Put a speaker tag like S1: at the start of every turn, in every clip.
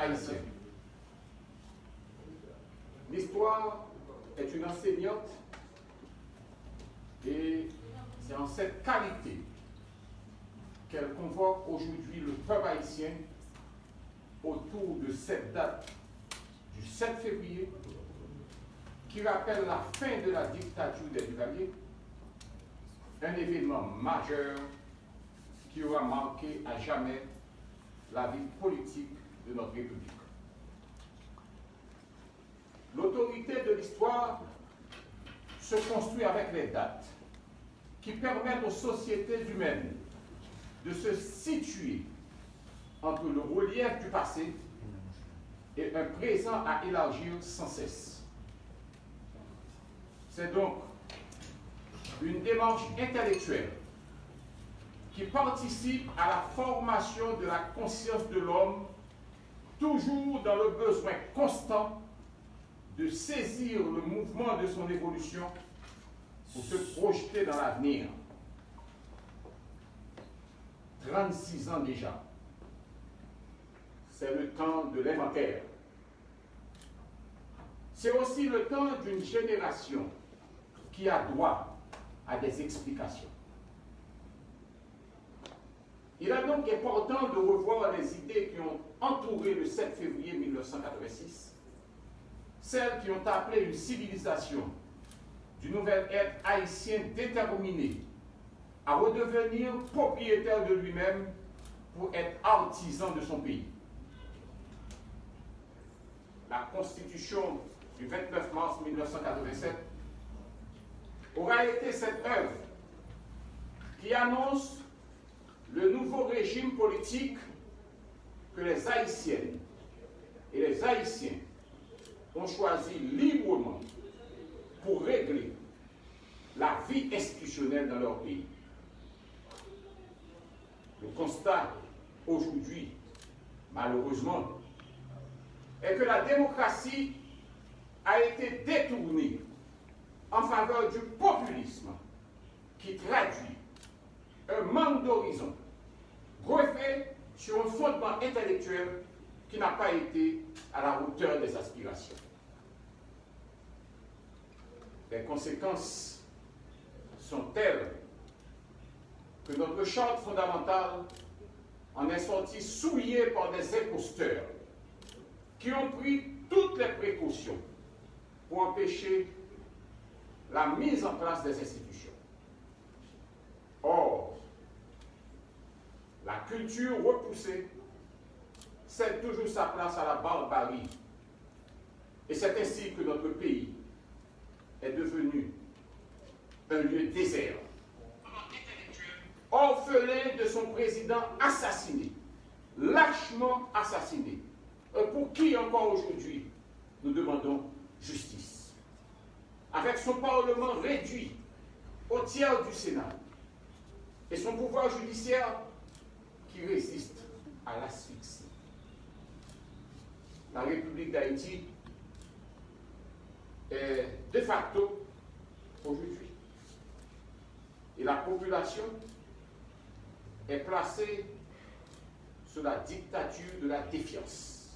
S1: haïtienne. L'histoire est une enseignante et c'est en cette qualité qu'elle convoque aujourd'hui le peuple haïtien autour de cette date du 7 février qui rappelle la fin de la dictature des Duvaliers, un événement majeur qui aura marqué à jamais la vie politique de notre République. L'autorité de l'histoire se construit avec les dates qui permettent aux sociétés humaines de se situer entre le relief du passé et un présent à élargir sans cesse. C'est donc une démarche intellectuelle qui participe à la formation de la conscience de l'homme, toujours dans le besoin constant de saisir le mouvement de son évolution pour se projeter dans l'avenir. 36 ans déjà, c'est le temps de l'inventaire. C'est aussi le temps d'une génération qui a droit à des explications. Il est donc important de revoir les idées qui ont entouré le 7 février 1986, celles qui ont appelé une civilisation du nouvel être haïtien déterminé à redevenir propriétaire de lui-même pour être artisan de son pays. La Constitution du 29 mars 1987 aura été cette œuvre qui annonce le nouveau régime politique que les Haïtiennes et les Haïtiens ont choisi librement pour régler la vie institutionnelle dans leur pays. Le constat aujourd'hui, malheureusement, est que la démocratie a été détournée en faveur du populisme qui traduit un manque d'horizon greffé sur un fondement intellectuel qui n'a pas été à la hauteur des aspirations. Les conséquences sont telles que notre charte fondamentale en est sortie souillée par des imposteurs qui ont pris toutes les précautions pour empêcher la mise en place des institutions. Or, la culture repoussée cède toujours sa place à la barbarie. Et c'est ainsi que notre pays est devenu un lieu désert, orphelin de son président assassiné, lâchement assassiné, pour qui encore aujourd'hui nous demandons justice. Avec son Parlement réduit au tiers du Sénat et son pouvoir judiciaire qui résiste à l'asphyxie. La République d'Haïti est de facto aujourd'hui. Et la population est placée sous la dictature de la défiance.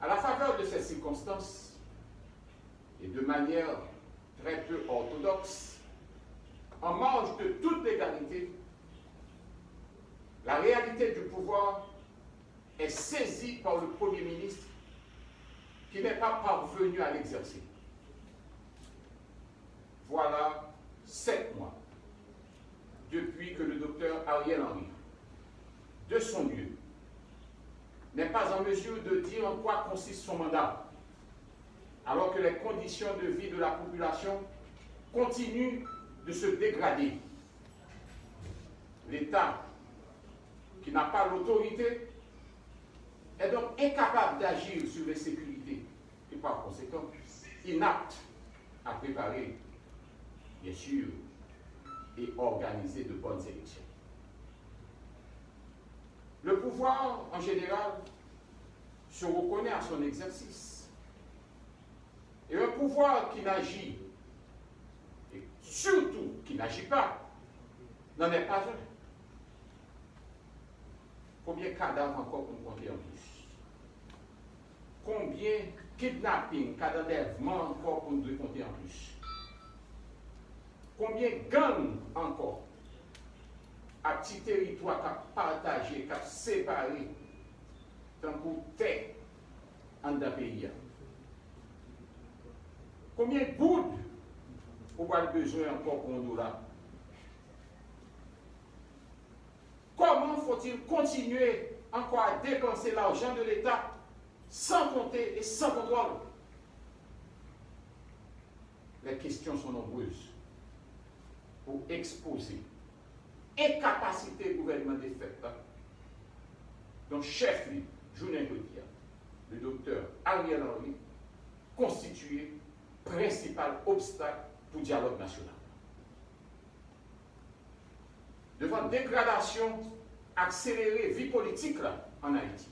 S1: À la faveur de ces circonstances, et de manière très peu orthodoxe, en marge de toute légalité, la réalité du pouvoir est saisie par le Premier ministre qui n'est pas parvenu à l'exercer. Voilà 7 mois depuis que le docteur Ariel Henry, de son lieu, n'est pas en mesure de dire en quoi consiste son mandat, alors que les conditions de vie de la population continuent de se dégrader. L'État, qui n'a pas l'autorité, est donc incapable d'agir sur les sécurités et par conséquent inapte à préparer, bien sûr, et organiser de bonnes élections. Le pouvoir, en général, se reconnaît à son exercice. Et un pouvoir qui n'agit, et surtout qui n'agit pas, n'en est pas un. Combien de cadavres encore pour nous compter en plus? Combien de kidnapping, cas d'enlèvement encore pour nous compter en plus? Combien de gangs encore à petit territoire qui a partagé, qui a séparé, tant pour terre en d'un pays? Combien de gouttes vous avez besoin encore pour nous là? Comment faut-il continuer encore à dépenser l'argent de l'État sans compter et sans contrôle? Les questions sont nombreuses pour exposer incapacité du gouvernement des faits. Donc, chef, journée jeudi, le docteur Ariel Henry, constitué principal obstacle pour le dialogue national. Devant dégradation accélérée vie politique là, en Haïti,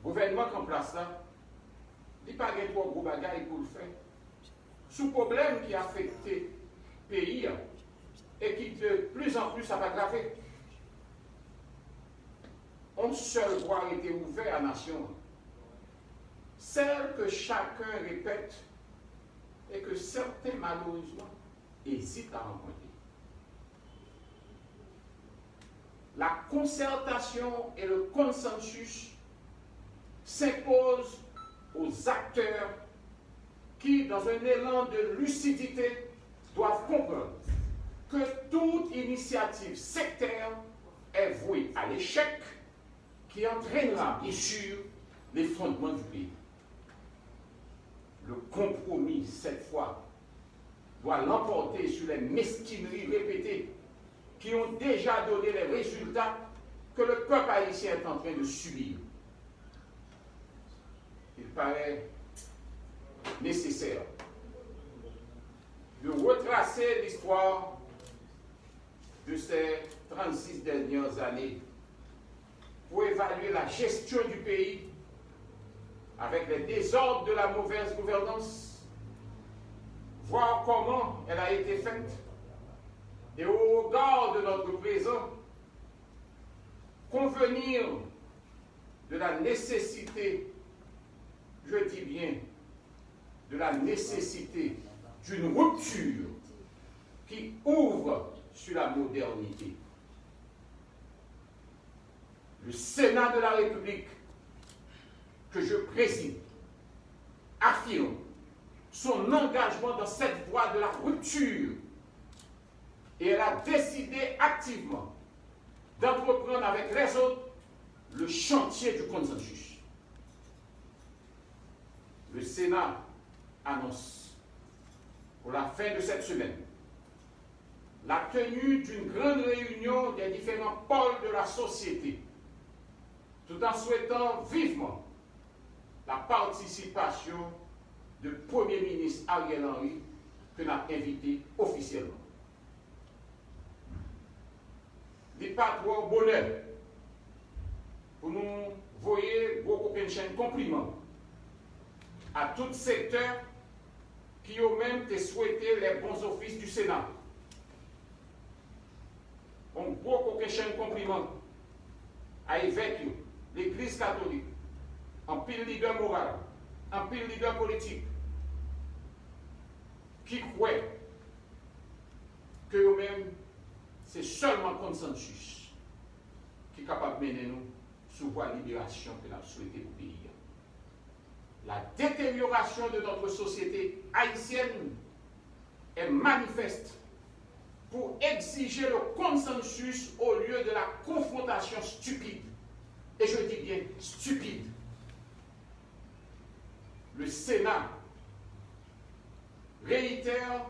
S1: le gouvernement en place là, il n'y a pas de gros bagages pour le faire. Sous problème qui a affecté le pays et qui de plus en plus a aggravé. Un seul voie a été ouvert à la nation, celle que chacun répète et que certains malheureusement hésitent à rencontrer. La concertation et le consensus s'imposent aux acteurs qui, dans un élan de lucidité, doivent comprendre que toute initiative sectaire est vouée à l'échec qui entraînera, bien sûr, les fondements du pays. Le compromis, cette fois, doit l'emporter sur les mesquineries répétées qui ont déjà donné les résultats que le peuple haïtien est en train de subir. Il paraît nécessaire de retracer l'histoire de ces 36 dernières années pour évaluer la gestion du pays avec les désordres de la mauvaise gouvernance, voir comment elle a été faite et au regard de notre présent, convenir de la nécessité, je dis bien, de la nécessité d'une rupture qui ouvre sur la modernité. Le Sénat de la République, que je préside, affirme son engagement dans cette voie de la rupture et elle a décidé activement d'entreprendre avec les autres le chantier du consensus. Le Sénat annonce pour la fin de cette semaine la tenue d'une grande réunion des différents pôles de la société, tout en souhaitant vivement la participation du Premier ministre Ariel Henry, que nous avons invité officiellement. Il n'est pas trop bonheur pour nous voyer beaucoup de compliments à tout secteur qui ont même souhaité les bons offices du Sénat. On beaucoup de compliments à l'évêque, l'Église catholique, en pile leader moral, en pile leader politique, qui croient que eux-mêmes, c'est seulement le consensus qui est capable de mener nous sur la voie de libération que nous avons souhaité pour le pays. La détérioration de notre société haïtienne est manifeste pour exiger le consensus au lieu de la confrontation stupide. Et je dis bien stupide. Le Sénat réitère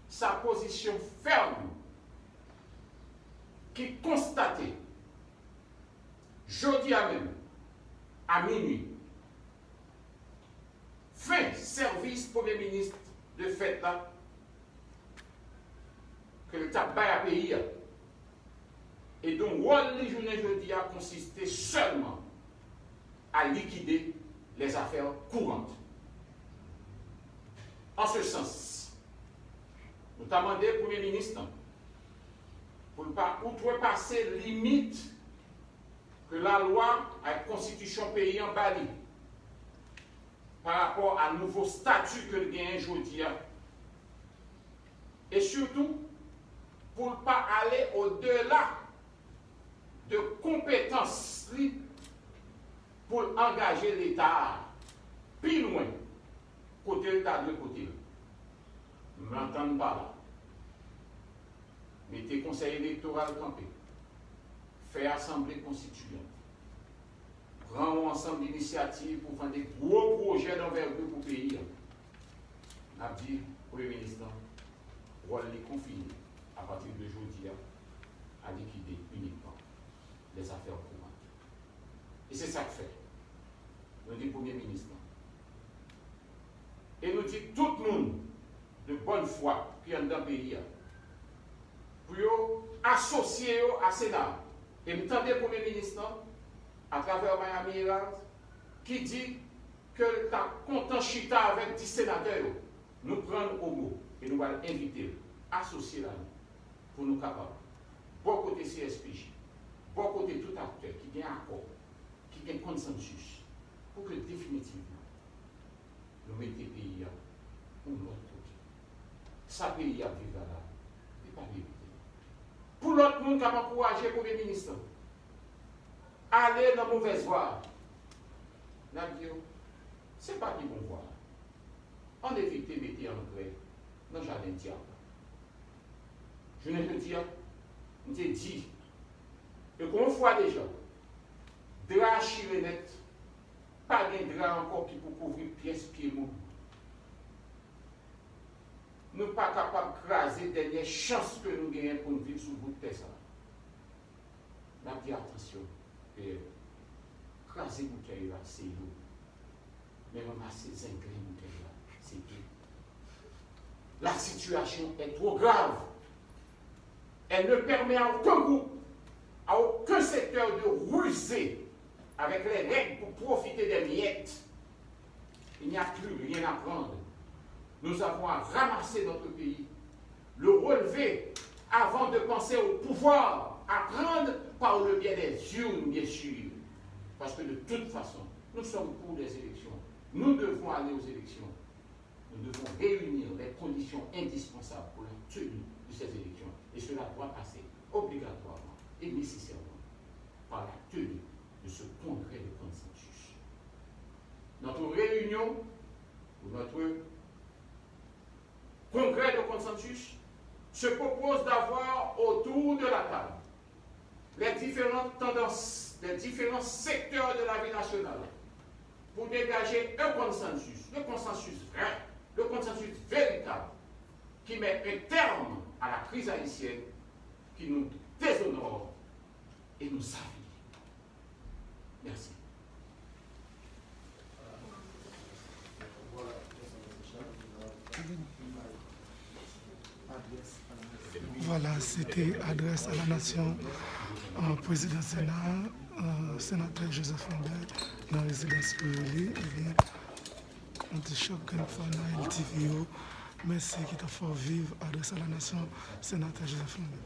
S1: sa position ferme qui constatait jeudi à même, à minuit, fin service Premier ministre de fête là, que le tabac a payé. Et donc, les journées jeudi a consisté seulement à liquider les affaires courantes. En ce sens, nous avons demandé au Premier ministre pour ne pas outrepasser limite que la loi à la constitution pays en Bali par rapport à nouveau statut que le gagne aujourd'hui. Et surtout, pour ne pas aller au-delà de compétences pour engager l'État plus loin, côté l'État de côté. Je ne m'entends pas là. Mettez conseil électoral campé, faire assemblée constituante, prendre ensemble d'initiatives pour faire des gros projets d'envergure pour le pays. On a dit, Premier ministre, rôle les confiner à partir de aujourd'hui à liquider uniquement les affaires courantes. Et c'est ça que fait. Nous dit Premier ministre. Et nous dit tout le monde de bonne foi qui est dans le pays pour associer à Sénat. Et nous entendez le Premier ministre à travers Miami Herald qui dit que tu as content chita avec 10 sénateurs. Nous prenons au mot et nous allons inviter, associer là pour nous capables. Bon côté CSPJ, bon côté tout acteur qui a un accord, qui a un consensus, pour que définitivement nous mettions le pays pour l'autre côté. Ça pays à vivre là, et pas vivre. Pour l'autre monde qui a encouragé le Premier ministre, aller dans la mauvaise voie, ce n'est pas qui bon voie. On évite de mettre en grève dans le jardin de diable. Je ne peux dire, on te dit, et qu'on voit déjà, drap chiré net, pas de drap encore qui peut couvrir pièce pied mou. Nous ne sommes pas capables de craser les dernières chances que nous gagnons pour nous vivre sous le bout de terre. Nous avons dit attention, craser les bouteilles là, c'est lourd. Mais ramasser les ingrédients là, c'est tout. La situation est trop grave. Elle ne permet à aucun groupe, à aucun secteur de ruser avec les règles pour profiter des miettes. Il n'y a plus rien à prendre. Nous avons à ramasser notre pays, le relever avant de penser au pouvoir, à prendre par le biais des urnes, bien sûr. Parce que de toute façon, nous sommes pour les élections. Nous devons aller aux élections. Nous devons réunir les conditions indispensables pour la tenue de ces élections. Et cela doit passer obligatoirement et nécessairement par la tenue de ce congrès de consensus. Notre réunion, ou notre congrès de consensus, se propose d'avoir autour de la table les différentes tendances, les différents secteurs de la vie nationale pour dégager un consensus, le consensus vrai, le consensus véritable, qui met un terme à la crise haïtienne, qui nous déshonore et nous affaiblit. Merci.
S2: Voilà, c'était adresse à la nation, président Sénat, sénateur Joseph Lambert, dans la résidence privée. Eh bien, on te choque comme fan LTVO. Merci qui t'a fait vivre, adresse à la nation, sénateur Joseph Lambert.